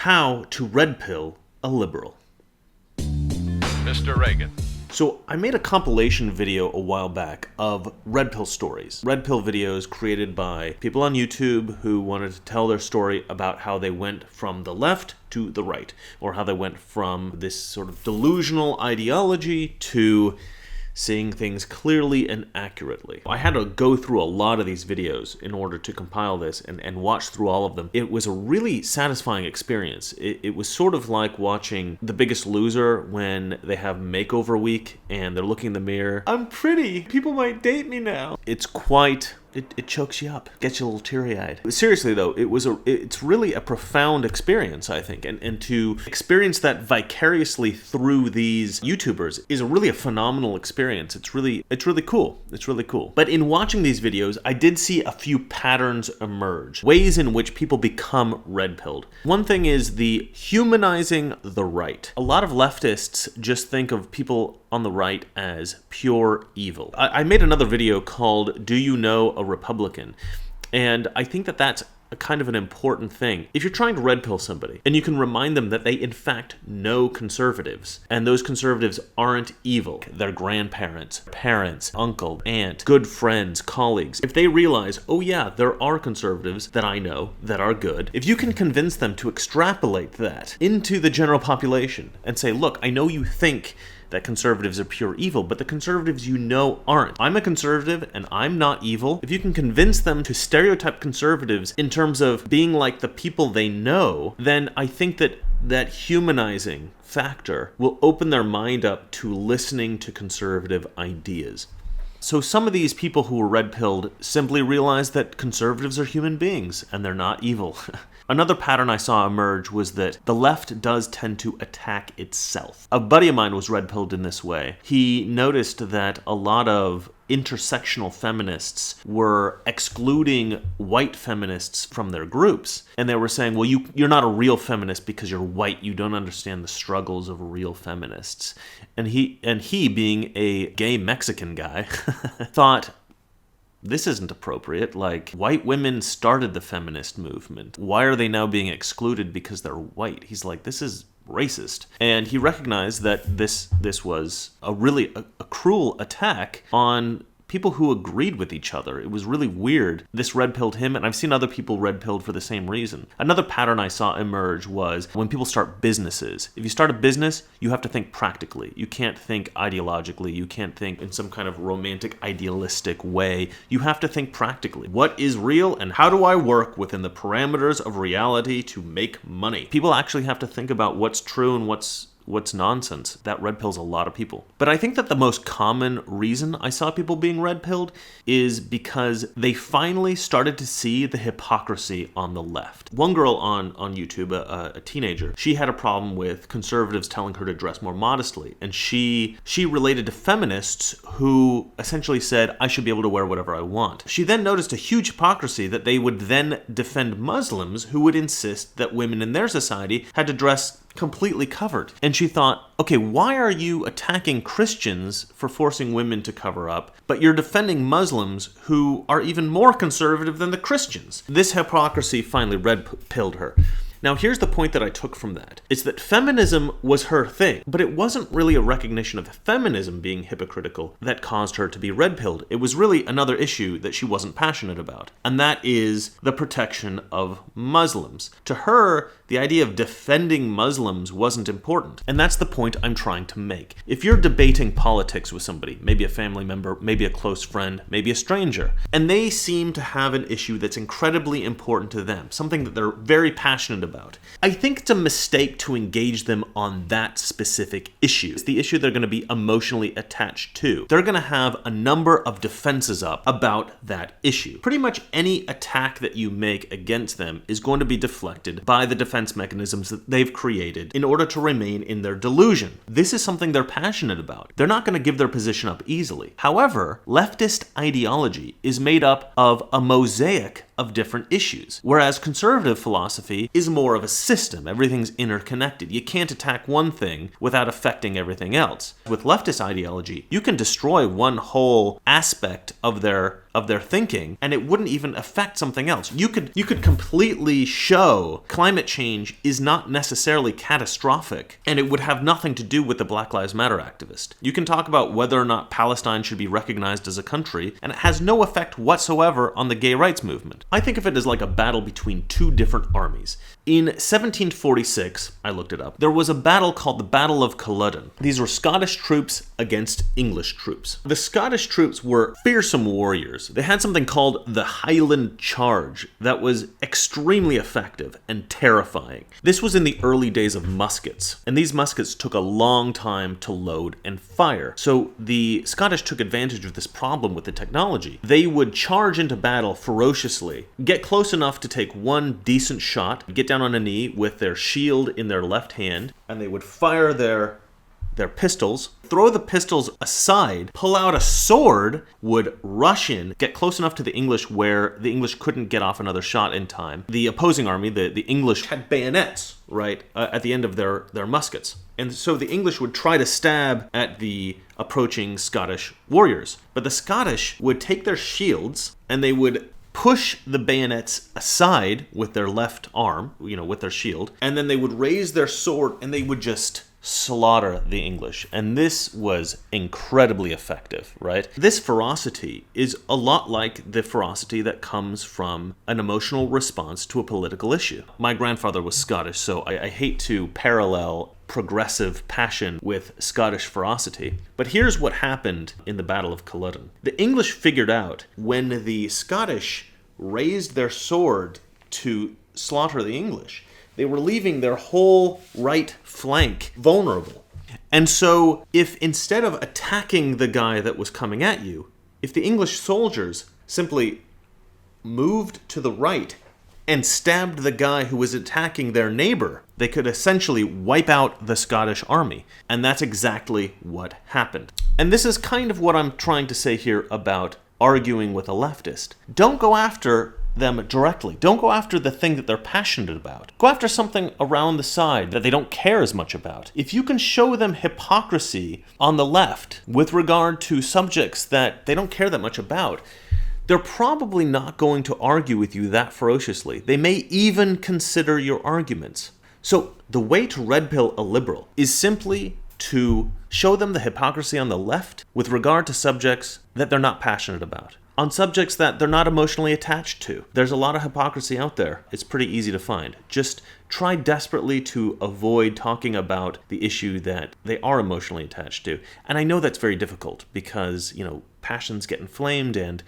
How to red pill a liberal. Mr. Reagan. So I made a compilation video a while back of red pill stories. Red pill videos created by people on YouTube who wanted to tell their story about how they went from the left to the right, or how they went from this sort of delusional ideology to seeing things clearly and accurately. I had to go through a lot of these videos in order to compile this and watch through all of them. It was a really satisfying experience. It was sort of like watching The Biggest Loser when they have makeover week and they're looking in the mirror. I'm pretty. People might date me now. It's quite... It chokes you up, gets you a little teary-eyed. Seriously though, it's really a profound experience, I think, and to experience that vicariously through these YouTubers is really a phenomenal experience. It's really cool. It's really cool. But in watching these videos, I did see a few patterns emerge, ways in which people become red-pilled. One thing is the humanizing the right. A lot of leftists just think of people on the right as pure evil. I made another video called Do You Know a Republican? And I think that that's a kind of an important thing. If you're trying to red pill somebody and you can remind them that they in fact know conservatives and those conservatives aren't evil, their grandparents, parents, uncle, aunt, good friends, colleagues, if they realize, oh yeah, there are conservatives that I know that are good, if you can convince them to extrapolate that into the general population and say, look, I know you think that conservatives are pure evil, but the conservatives you know aren't. I'm a conservative and I'm not evil. If you can convince them to stereotype conservatives in terms of being like the people they know, then I think that humanizing factor will open their mind up to listening to conservative ideas. So some of these people who were red-pilled simply realized that conservatives are human beings and they're not evil. Another pattern I saw emerge was that the left does tend to attack itself. A buddy of mine was red-pilled in this way. He noticed that a lot of intersectional feminists were excluding white feminists from their groups. And they were saying, well, you're not a real feminist because you're white. You don't understand the struggles of real feminists. And he being a gay Mexican guy, thought, this isn't appropriate. Like, white women started the feminist movement. Why are they now being excluded because they're white? He's like, this is racist. And he recognized that this was a cruel attack on people who agreed with each other. It was really weird. This red-pilled him, and I've seen other people red-pilled for the same reason. Another pattern I saw emerge was when people start businesses. If you start a business, you have to think practically. You can't think ideologically. You can't think in some kind of romantic, idealistic way. You have to think practically. What is real, and how do I work within the parameters of reality to make money? People actually have to think about what's true and what's nonsense. That red pills a lot of people. But I think that the most common reason I saw people being red pilled is because they finally started to see the hypocrisy on the left. One girl on YouTube, a teenager, she had a problem with conservatives telling her to dress more modestly. And she related to feminists who essentially said, I should be able to wear whatever I want. She then noticed a huge hypocrisy that they would then defend Muslims who would insist that women in their society had to dress completely covered. And she thought, okay, why are you attacking Christians for forcing women to cover up, but you're defending Muslims who are even more conservative than the Christians? This hypocrisy finally red-pilled her. Now, here's the point that I took from that. It's that feminism was her thing, but it wasn't really a recognition of feminism being hypocritical that caused her to be red-pilled. It was really another issue that she wasn't passionate about, and that is the protection of Muslims. To her, the idea of defending Muslims wasn't important, and that's the point I'm trying to make. If you're debating politics with somebody, maybe a family member, maybe a close friend, maybe a stranger, and they seem to have an issue that's incredibly important to them, something that they're very passionate about, I think it's a mistake to engage them on that specific issue. It's the issue they're going to be emotionally attached to. They're going to have a number of defenses up about that issue. Pretty much any attack that you make against them is going to be deflected by the defense mechanisms that they've created in order to remain in their delusion. This is something they're passionate about. They're not going to give their position up easily. However, leftist ideology is made up of a mosaic of different issues, whereas conservative philosophy is more of a system. Everything's interconnected. You can't attack one thing without affecting everything else. With leftist ideology, you can destroy one whole aspect of their of their thinking, and it wouldn't even affect something else. You could completely show climate change is not necessarily catastrophic, and it would have nothing to do with the Black Lives Matter activist. You can talk about whether or not Palestine should be recognized as a country, and it has no effect whatsoever on the gay rights movement. I think of it as like a battle between two different armies. In 1746, I looked it up, there was a battle called the Battle of Culloden. These were Scottish troops against English troops. The Scottish troops were fearsome warriors. They had something called the Highland Charge that was extremely effective and terrifying. This was in the early days of muskets, and these muskets took a long time to load and fire. So the Scottish took advantage of this problem with the technology. They would charge into battle ferociously, get close enough to take one decent shot, get down on a knee with their shield in their left hand, and they would fire their pistols, throw the pistols aside, pull out a sword, would rush in, get close enough to the English where the English couldn't get off another shot in time. The opposing army, the English, had bayonets, right, at the end of their muskets. And so the English would try to stab at the approaching Scottish warriors. But the Scottish would take their shields and they would push the bayonets aside with their left arm, with their shield, and then they would raise their sword and they would just slaughter the English. And this was incredibly effective, right? This ferocity is a lot like the ferocity that comes from an emotional response to a political issue. My grandfather was Scottish, so I hate to parallel progressive passion with Scottish ferocity. But here's what happened in the Battle of Culloden. The English figured out when the Scottish raised their sword to slaughter the English, they were leaving their whole right flank vulnerable. And so if instead of attacking the guy that was coming at you, if the English soldiers simply moved to the right and stabbed the guy who was attacking their neighbor, they could essentially wipe out the Scottish army. And that's exactly what happened. And this is kind of what I'm trying to say here about arguing with a leftist. Don't go after them directly. Don't go after the thing that they're passionate about. Go after something around the side that they don't care as much about. If you can show them hypocrisy on the left with regard to subjects that they don't care that much about, they're probably not going to argue with you that ferociously. They may even consider your arguments. So the way to red pill a liberal is simply to show them the hypocrisy on the left with regard to subjects that they're not passionate about, on subjects that they're not emotionally attached to. There's a lot of hypocrisy out there. It's pretty easy to find. Just try desperately to avoid talking about the issue that they are emotionally attached to. And I know that's very difficult because, passions get inflamed and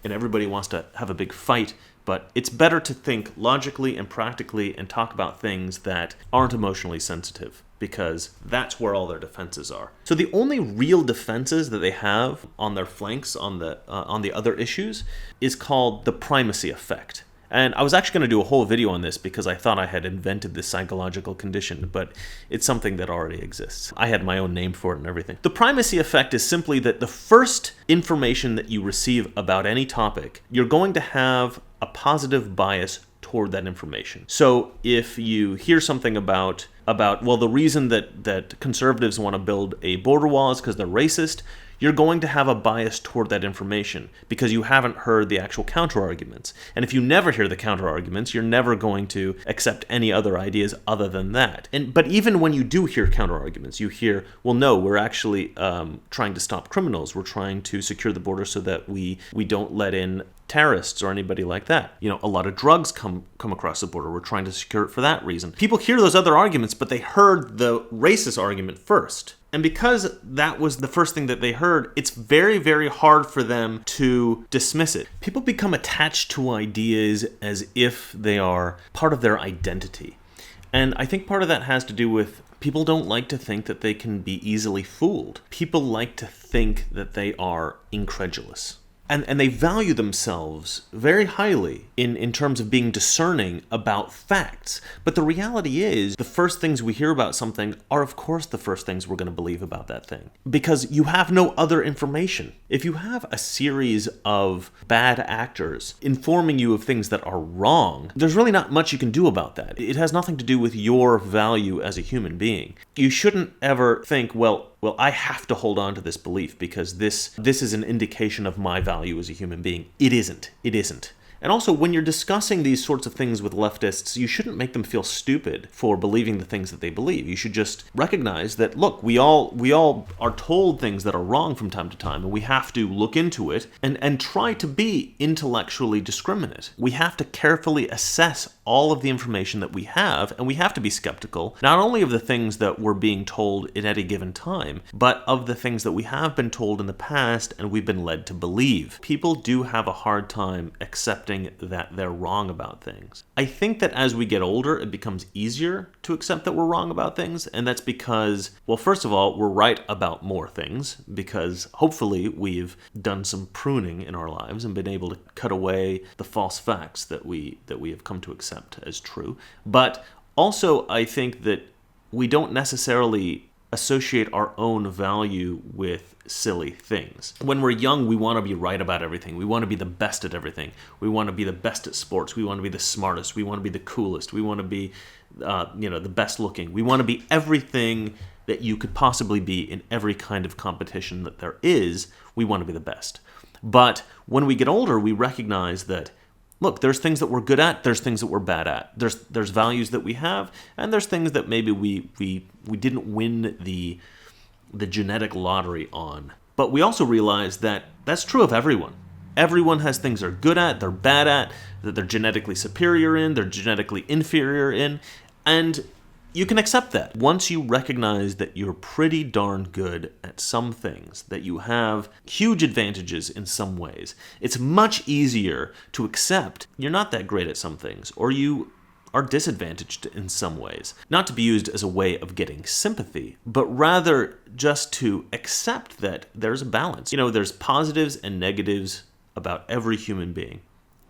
everybody wants to have a big fight. But it's better to think logically and practically and talk about things that aren't emotionally sensitive, because that's where all their defenses are. So the only real defenses that they have on their flanks on the other issues is called the primacy effect. And I was actually going to do a whole video on this because I thought I had invented this psychological condition, but it's something that already exists. I had my own name for it and everything. The primacy effect is simply that the first information that you receive about any topic, you're going to have a positive bias toward that information. So if you hear something about the reason that conservatives want to build a border wall is because they're racist, you're going to have a bias toward that information because you haven't heard the actual counter-arguments. And if you never hear the counter-arguments, you're never going to accept any other ideas other than that. But even when you do hear counter-arguments, you hear, well, no, we're actually trying to stop criminals. We're trying to secure the border so that we don't let in terrorists or anybody like that. A lot of drugs come across the border. We're trying to secure it for that reason. People hear those other arguments, but they heard the racist argument first. And because that was the first thing that they heard, it's very, very hard for them to dismiss it. People become attached to ideas as if they are part of their identity. And I think part of that has to do with people don't like to think that they can be easily fooled. People like to think that they are incredulous. And they value themselves very highly in terms of being discerning about facts. But the reality is, the first things we hear about something are, of course, the first things we're going to believe about that thing. Because you have no other information. If you have a series of bad actors informing you of things that are wrong, there's really not much you can do about that. It has nothing to do with your value as a human being. you shouldn't ever think, well, I have to hold on to this belief because this is an indication of my value as a human being. It isn't. It isn't. And also, when you're discussing these sorts of things with leftists, you shouldn't make them feel stupid for believing the things that they believe. You should just recognize that, look, we all are told things that are wrong from time to time, and we have to look into it and try to be intellectually discriminate. We have to carefully assess all of the information that we have, and we have to be skeptical, not only of the things that we're being told at any given time, but of the things that we have been told in the past and we've been led to believe. People do have a hard time accepting that they're wrong about things. I think that as we get older, it becomes easier to accept that we're wrong about things, and that's because, well, first of all, we're right about more things, because hopefully we've done some pruning in our lives and been able to cut away the false facts that we have come to accept as true. But also, I think that we don't necessarily associate our own value with silly things. When we're young, we want to be right about everything. We want to be the best at everything. We want to be the best at sports. We want to be the smartest. We want to be the coolest. We want to be, the best looking. We want to be everything that you could possibly be in every kind of competition that there is. We want to be the best. But when we get older, we recognize that, look, there's things that we're good at, there's things that we're bad at. There's values that we have, and there's things that maybe we didn't win the genetic lottery on. But we also realize that that's true of everyone. Everyone has things they're good at, they're bad at, that they're genetically superior in, they're genetically inferior in, and you can accept that. Once you recognize that you're pretty darn good at some things, that you have huge advantages in some ways, it's much easier to accept you're not that great at some things, or you are disadvantaged in some ways. Not to be used as a way of getting sympathy, but rather just to accept that there's a balance. There's positives and negatives about every human being.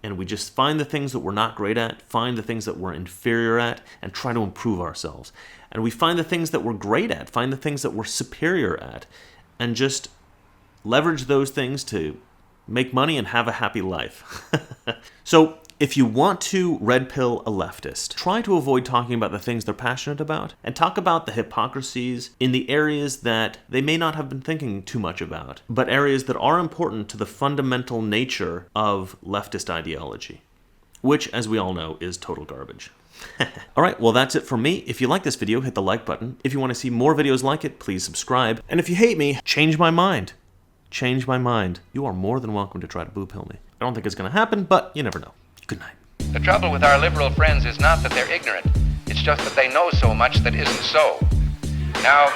And we just find the things that we're not great at, find the things that we're inferior at, and try to improve ourselves. And we find the things that we're great at, find the things that we're superior at, and just leverage those things to make money and have a happy life. So, if you want to red pill a leftist, try to avoid talking about the things they're passionate about, and talk about the hypocrisies in the areas that they may not have been thinking too much about, but areas that are important to the fundamental nature of leftist ideology, which, as we all know, is total garbage. Alright, well that's it from me. If you like this video, hit the like button. If you want to see more videos like it, please subscribe. And if you hate me, change my mind. Change my mind. You are more than welcome to try to boo pill me. I don't think it's going to happen, but you never know. Good night. The trouble with our liberal friends is not that they're ignorant. It's just that they know so much that isn't so. Now,